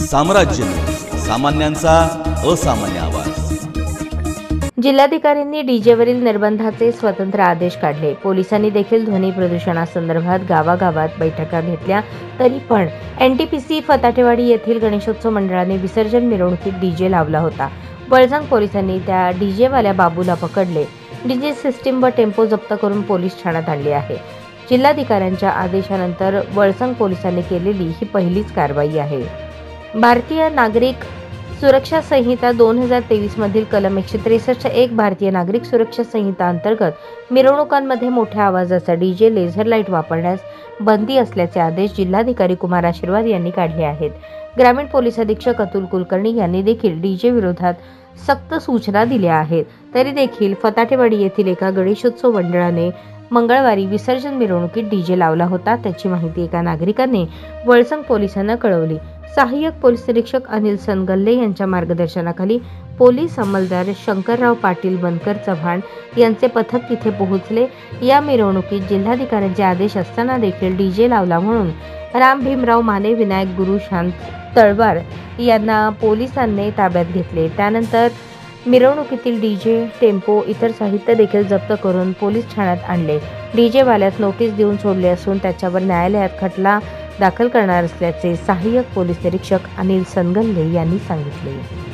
साम्राज्य, सामान्यांचा असामान्य आवाज। जिल्हाधिकाऱ्यांनी डीजेवरील निर्बंधाचे स्वतंत्र आदेश काढले। पोलिसांनी देखील ध्वनी प्रदूषणासंदर्भात गावागावात बैठका घेतल्या, तरी पण एनटीपीसी फताटेवाडी येथील गणेशोत्सव मंडळाने विसर्जन मिरवणुकीत डीजे लावला होता। वळसंग पोलिसांनी त्या डीजेवाल्या बाबूला पकडले। डीजे सिस्टीम व टेम्पो जप्त करून पोलीस ठाण्यात आणले आहे। जिल्हाधिकाऱ्यांच्या आदेशानंतर वळसंग पोलिसांनी केलेली ही पहिलीच कारवाई आहे। भारतीय नागरिक सुरक्षा संहिता 2023 मधील कलम 163(1) भारतीय नागरिक सुरक्षा संहिता अंतर्गत मिरवणुकांमध्ये मोठ्या आवाजाचा डीजे, लेझर लाईट वापरण्यास बंदी असल्याचे आदेश जिल्हाधिकारी कुमार आशीर्वाद यांनी काढले आहेत। ग्रामीण पोलीस अधीक्षक अतुल कुलकर्णी यांनी देखील डीजे विरोधात सक्त सूचना दिल्या आहेत। तरी देखील फताटेवाडी येथील एका गणेशोत्सव मंडळाने मंगळवारी विसर्जन मिरवणुकीत डीजे लावला होता। त्याची माहिती एका नागरिकाने वळसंग पोलिसांना कळवली। सहाय्यक पोलीस निरीक्षक अनिल सनगल्ले यांच्या मार्गदर्शनाखाली पोलीस अंमलदार शंकरराव पाटील बनकर चव्हाण यांचे पथक तिथे पोहोचले। या मिरवणुकीत जिल्हाधिकाऱ्यांचे आदेश असताना देखील डीजे लावला म्हणून राम भीमराव माने, विनायक गुरु शांत तळवार यांना पोलिसांनी ताब्यात घेतले। त्यानंतर मिरवणुकीतील डीजे, टेम्पो, इतर साहित्य देखील जप्त करून पोलीस ठाण्यात आणले। डीजे वाल्यास नोटीस देऊन सोडले असून त्याच्यावर न्यायालयात खटला दाखल करणार असल्याचे सहाय्यक पोलीस निरीक्षक अनिल सनगल्ले यांनी सांगितले।